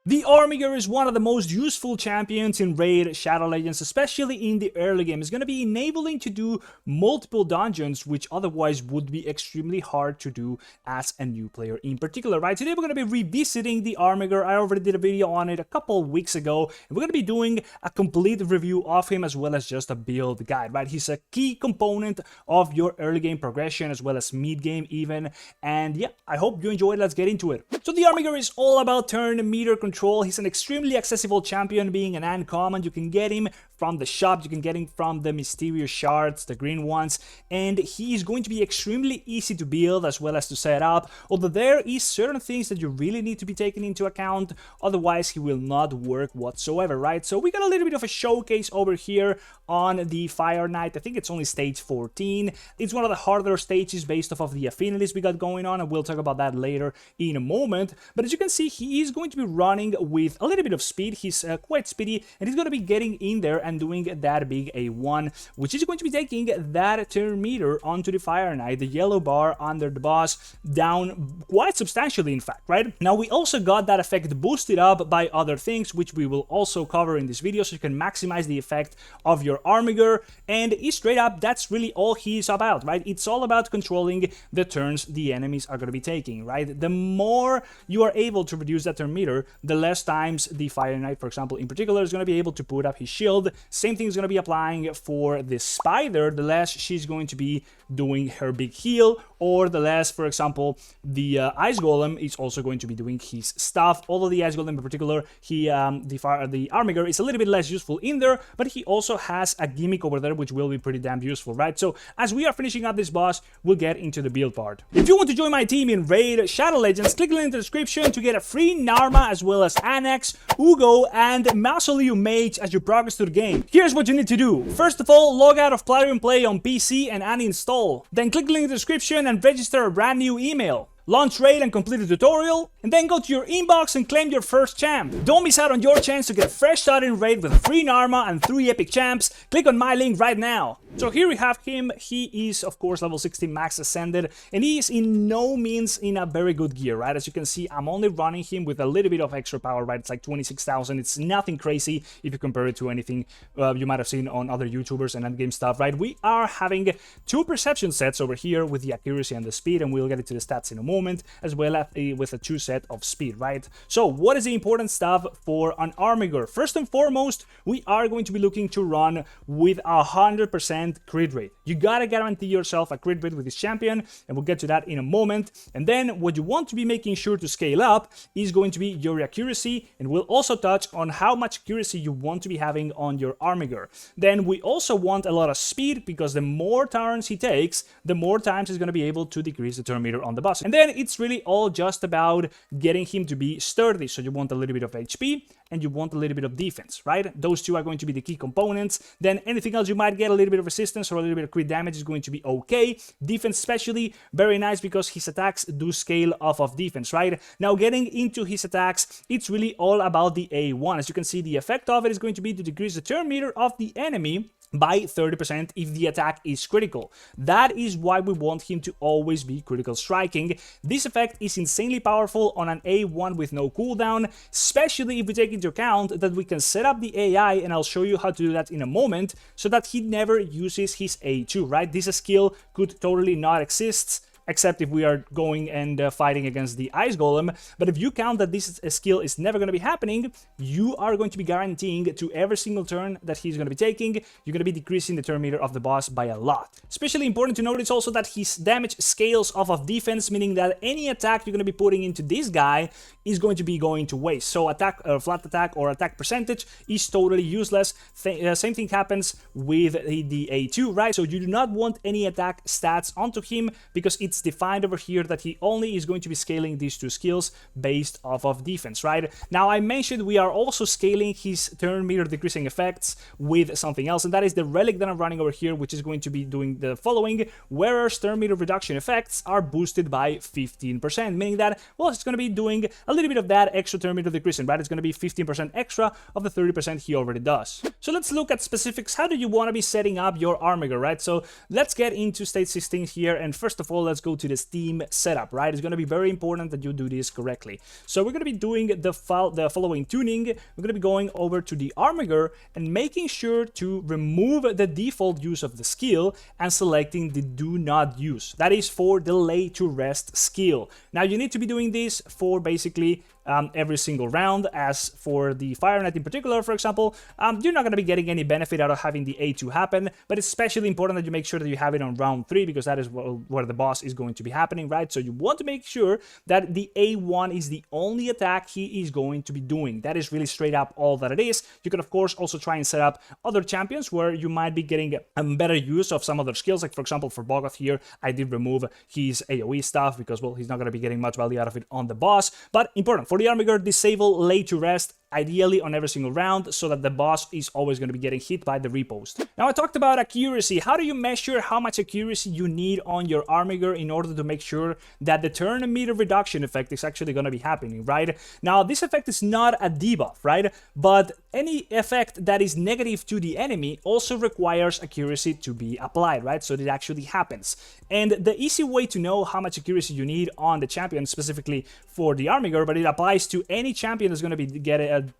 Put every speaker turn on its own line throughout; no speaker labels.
The Armiger is one of the most useful champions in Raid Shadow Legends, especially in the early game. It's going to be enabling to do multiple dungeons, which otherwise would be extremely hard to do as a new player in particular, right? Today we're going to be revisiting the Armiger. I already did a video on it a couple weeks ago, and we're going to be doing a complete review of him as well as just a build guide, right? He's a key component of your early game progression as well as mid game even, and yeah, I hope you enjoyed. Let's get into it. So the Armiger is all about turn meter control. He's an extremely accessible champion, being an uncommon. You can get him from the shop, you can get him from the mysterious shards, the green ones, and he is going to be extremely easy to build as well as to set up, although there is certain things that you really need to be taken into account, otherwise he will not work whatsoever, right? So we got a little bit of a showcase over here on the Fire Knight. I think it's only stage 14. It's one of the harder stages based off of the affinities we got going on, and we'll talk about that later in a moment. But as you can see, he is going to be running with a little bit of speed. He's quite speedy, and he's going to be getting in there and doing that big A1, which is going to be taking that turn meter onto the Fire Knight, the yellow bar under the boss, down quite substantially, in fact, right? Now, we also got that effect boosted up by other things, which we will also cover in this video, so you can maximize the effect of your Armiger, and straight up, that's really all he's about, right? It's all about controlling the turns the enemies are going to be taking, right? The more you are able to reduce that turn meter, the less times the Fire Knight, for example, in particular, is going to be able to put up his shield. Same thing is going to be applying for the Spider. The less she's going to be doing her big heal, or the less, for example, the Ice Golem is also going to be doing his stuff. Although the Ice Golem in particular, the Armiger is a little bit less useful in there, but he also has a gimmick over there which will be pretty damn useful, right? So as we are finishing up this boss, we'll get into the build part. If you want to join my team in Raid Shadow Legends, click the link in the description to get a free Narma as well as Anax, Uugo, and Mausoleum Mage as you progress through the game. Here's what you need to do. First of all, log out of Platinum Play on PC and uninstall. Then click the link in the description and register a brand new email. Launch Raid and complete the tutorial, and then go to your inbox and claim your first champ. Don't miss out on your chance to get a fresh start in Raid with a free Narma and 3 epic champs. Click on my link right now. So here we have him. He is, of course, level 16 max ascended, and he is in no means in a very good gear, right? As you can see, I'm only running him with a little bit of extra power, right? It's like 26,000. It's nothing crazy if you compare it to anything you might have seen on other YouTubers and endgame stuff, right? We are having 2 perception sets over here with the accuracy and the speed, and we'll get into the stats in a moment, as well as with a 2 set of speed, right? So what is the important stuff for an Armiger? First and foremost, we are going to be looking to run with 100% crit rate. You gotta guarantee yourself a crit rate with this champion, and we'll get to that in a moment. And then what you want to be making sure to scale up is going to be your accuracy, and we'll also touch on how much accuracy you want to be having on your Armiger. Then we also want a lot of speed, because the more turns he takes, the more times he's going to be able to decrease the turn meter on the boss. And then it's really all just about getting him to be sturdy. So you want a little bit of HP and you want a little bit of defense, right? Those two are going to be the key components. Then anything else you might get, a little bit of resistance or a little bit of crit damage, is going to be okay. Defense especially, very nice, because his attacks do scale off of defense, right? Now getting into his attacks, it's really all about the A1. As you can see, the effect of it is going to be to decrease the turn meter of the enemy by 30% if the attack is critical. That is why we want him to always be critical striking. This effect is insanely powerful on an A1 with no cooldown, especially if we take into account that we can set up the AI, and I'll show you how to do that in a moment, so that he never uses his A2, right? This skill could totally not exist, except if we are going and fighting against the Ice Golem. But if you count that this skill is never going to be happening, you are going to be guaranteeing to every single turn that he's going to be taking, you're going to be decreasing the turn meter of the boss by a lot. Especially important to notice also that his damage scales off of defense, meaning that any attack you're going to be putting into this guy is going to be going to waste. So attack, flat attack or attack percentage is totally useless. Same thing happens with the A2, right? So you do not want any attack stats onto him, because it's defined over here that he only is going to be scaling these 2 skills based off of defense, right? Now, I mentioned we are also scaling his turn meter decreasing effects with something else, and that is the relic that I'm running over here, which is going to be doing the following, where turn meter reduction effects are boosted by 15%, meaning that, well, it's going to be doing a little bit of that extra turn meter decreasing, right? It's going to be 15% extra of the 30% he already does. So let's look at specifics. How do you want to be setting up your Armiger, right? So let's get into stage 16 here, and first of all, let's go to the Steam setup, right? It's going to be very important that you do this correctly. So we're going to be doing the following tuning. We're going to be going over to the Armiger and making sure to remove the default use of the skill and selecting the do not use. That is for delay to rest skill. Now you need to be doing this for basically every single round. As for the Fire Knight in particular, for example, you're not going to be getting any benefit out of having the A2 happen, but it's especially important that you make sure that you have it on round 3, because that is where the boss is going to be happening, right? So you want to make sure that the A1 is the only attack he is going to be doing. That is really straight up all that it is. You can of course also try and set up other champions where you might be getting better use of some other skills, like for example for Bogoth here, I did remove his AoE stuff because, well, he's not going to be getting much value out of it on the boss. But important, for the Armiger, disable lay to rest, ideally on every single round, so that the boss is always going to be getting hit by the repost. Now I talked about accuracy. How do you measure how much accuracy you need on your Armiger in order to make sure that the turn meter reduction effect is actually going to be happening, right? Now this effect is not a debuff, right? But any effect that is negative to the enemy also requires accuracy to be applied, right? So it actually happens. And the easy way to know how much accuracy you need on the champion, specifically for the Armiger, but it applies to any champion that's going to be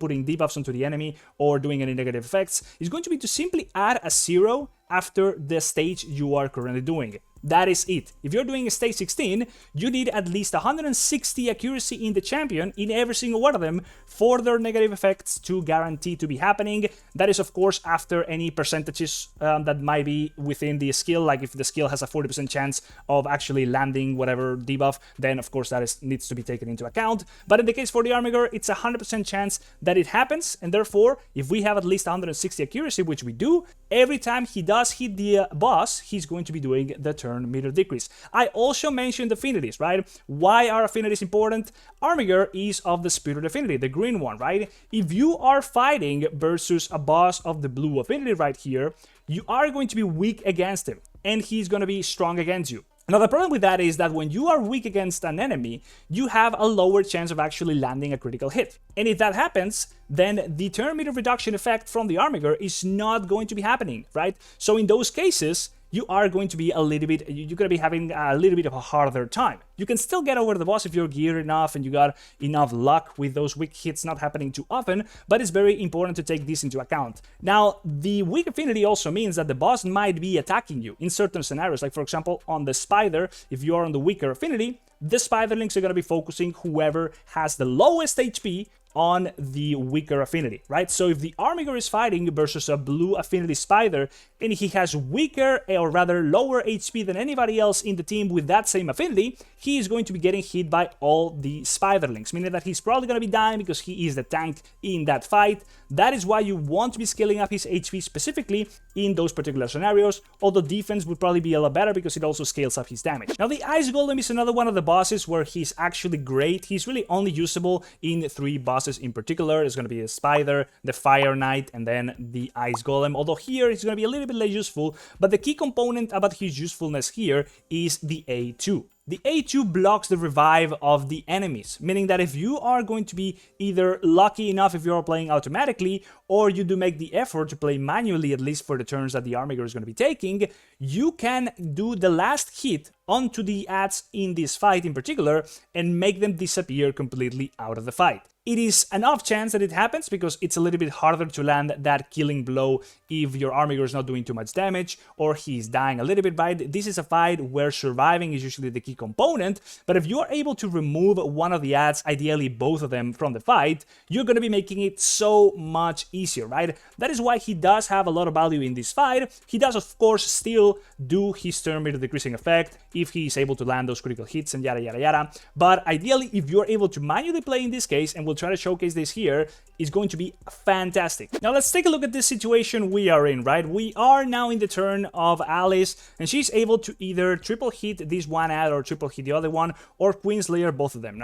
putting debuffs onto the enemy or doing any negative effects, is going to be to simply add a 0 after the stage you are currently doing. That is it. If you're doing a stage 16, you need at least 160 accuracy in the champion, in every single one of them, for their negative effects to guarantee to be happening. That is of course after any percentages that might be within the skill, like if the skill has a 40% chance of actually landing whatever debuff, then of course that needs to be taken into account. But in the case for the Armiger, it's a 100% chance that it happens, and therefore if we have at least 160 accuracy, which we do, every time he does hit the boss, he's going to be doing the turn meter decrease. I also mentioned affinities, right? Why are affinities important? Armiger is of the Spirit Affinity, the green one, right? If you are fighting versus a boss of the blue affinity right here, you are going to be weak against him, and he's going to be strong against you. Now, the problem with that is that when you are weak against an enemy, you have a lower chance of actually landing a critical hit. And if that happens, then the turn meter reduction effect from the Armiger is not going to be happening, right? So in those cases, you are going to be you're going to be having a little bit of a harder time. You can still get over the boss if you're geared enough and you got enough luck with those weak hits not happening too often, but it's very important to take this into account. Now, the weak affinity also means that the boss might be attacking you in certain scenarios, like for example on the Spider, if you are on the weaker affinity, the Spiderlings are going to be focusing whoever has the lowest HP on the weaker affinity, right? So if the Armiger is fighting versus a blue affinity Spider and he has weaker, or rather lower HP than anybody else in the team with that same affinity, he is going to be getting hit by all the Spiderlings, meaning that he's probably going to be dying because he is the tank in that fight. That is why you want to be scaling up his HP specifically in those particular scenarios, although defense would probably be a lot better because it also scales up his damage. Now, the Ice Golem is another one of the bosses where he's actually great. He's really only usable in 3 bosses in particular. It's going to be the Spider, the Fire Knight, and then the Ice Golem, although here it's going to be a little bit less useful, but the key component about his usefulness here is the A2. The A2 blocks the revive of the enemies, meaning that if you are going to be either lucky enough if you're playing automatically, or you do make the effort to play manually, at least for the turns that the Armiger is going to be taking, you can do the last hit onto the adds in this fight in particular and make them disappear completely out of the fight. It is an off chance that it happens because it's a little bit harder to land that killing blow if your Armiger is not doing too much damage or he's dying a little bit, right? This is a fight where surviving is usually the key component, but if you are able to remove one of the adds, ideally both of them from the fight, you're going to be making it so much easier, right? That is why he does have a lot of value in this fight. He does, of course, still do his turn meter decreasing effect if he is able to land those critical hits and yada yada yada, but ideally if you're able to manually play in this case, and we'll try to showcase this here, is going to be fantastic. Now let's take a look at this situation we are in, right? We are now in the turn of Alice, and she's able to either triple hit this one ad or triple hit the other one, or Queenslayer both of them,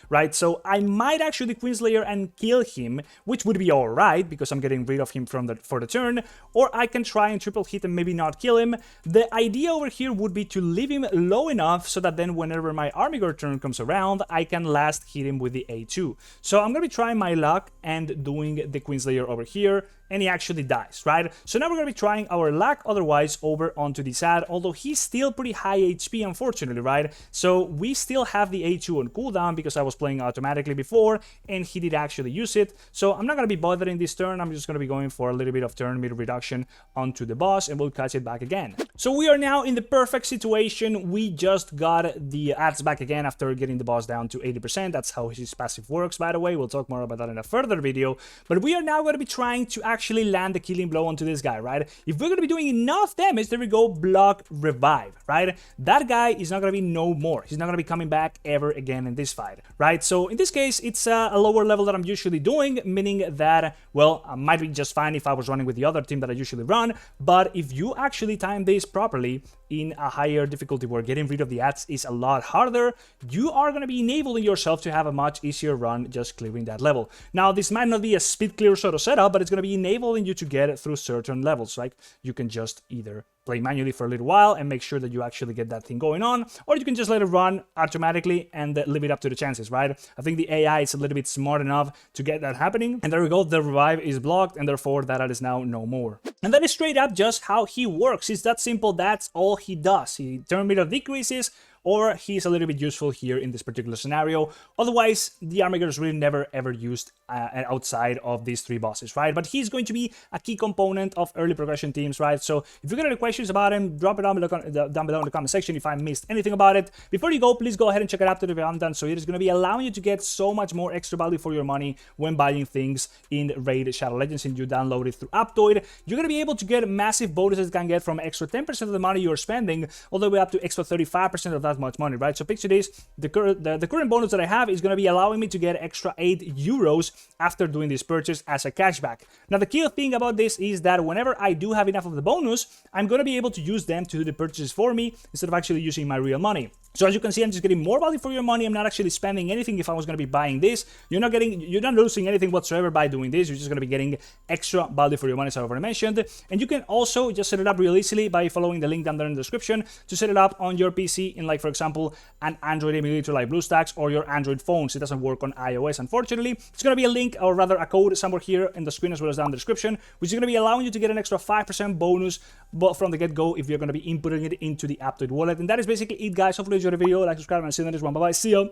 right? So I might actually Queenslayer and kill him, which would be alright because I'm getting rid of him for the turn, or I can try and triple hit and maybe not kill him. The idea over here would be to leave him low enough so that then whenever my Armiger turn comes around, I can last hit him with the A2. So I'm gonna be trying my luck and doing the Queenslayer over here, and he actually dies, right? So now we're gonna be trying our luck otherwise over onto the ad, although he's still pretty high HP, unfortunately, right? So we still have the A2 on cooldown because I was playing automatically before, and he did actually use it. So I'm not gonna be bothering this turn. I'm just gonna be going for a little bit of turn meter reduction onto the boss, and we'll catch it back again. So we are now in the perfect situation. We just got the ads back again after getting the boss down to 80%. That's how his passive works, by the way. We'll talk more about that in a further video. But we are now going to be trying to actually land the killing blow onto this guy, right? If we're going to be doing enough damage, there we go, block, revive, right? That guy is not going to be no more. He's not going to be coming back ever again in this fight, right? So in this case, it's a lower level that I'm usually doing, meaning that, well, I might be just fine if I was running with the other team that I usually run. But if you actually time this properly in a higher difficulty where getting rid of the ads is a lot harder, you are going to be enabling yourself to have a much easier run just clearing that level. Now, this might not be a speed clear sort of setup, but it's going to be enabling you to get through certain levels. Like, you can just either play manually for a little while and make sure that you actually get that thing going on, or you can just let it run automatically and leave it up to the chances, right? I think the AI is a little bit smart enough to get that happening, and there we go, the revive is blocked, and therefore that is now no more. And that is straight up just how he works. It's that simple. That's all he does. He turn meter decreases, or he's a little bit useful here in this particular scenario. Otherwise, the Armiger is really never ever used outside of these three bosses, right? But he's going to be a key component of early progression teams, right? So if you got any questions about him, drop it down below in the comment section if I missed anything about it. Before you go, please go ahead and check it out if you haven't done so. It is going to be allowing you to get so much more extra value for your money when buying things in Raid Shadow Legends, and you download it through Aptoide. You're going to be able to get massive bonuses that can get from extra 10% of the money you're spending all the way up to extra 35% of that much money, right? So picture this, the current bonus that I have is going to be allowing me to get extra 8 euros after doing this purchase as a cashback. Now, the key thing about this is that whenever I do have enough of the bonus, I'm going to be able to use them to do the purchases for me instead of actually using my real money. So as you can see, I'm just getting more value for your money. I'm not actually spending anything if I was going to be buying this. You're not losing anything whatsoever by doing this. You're just going to be getting extra value for your money, as I already mentioned. And you can also just set it up real easily by following the link down there in the description to set it up on your PC in, like, for example, an Android emulator like BlueStacks or your Android phones. It doesn't work on iOS, unfortunately. It's going to be a link, or rather a code somewhere here in the screen as well as down in the description, which is going to be allowing you to get an extra 5% bonus from the get-go if you're going to be inputting it into the Aptoide wallet. And that is basically it, guys. Hopefully you enjoyed the video. Like, subscribe, and see you in the next one. Bye-bye. See you.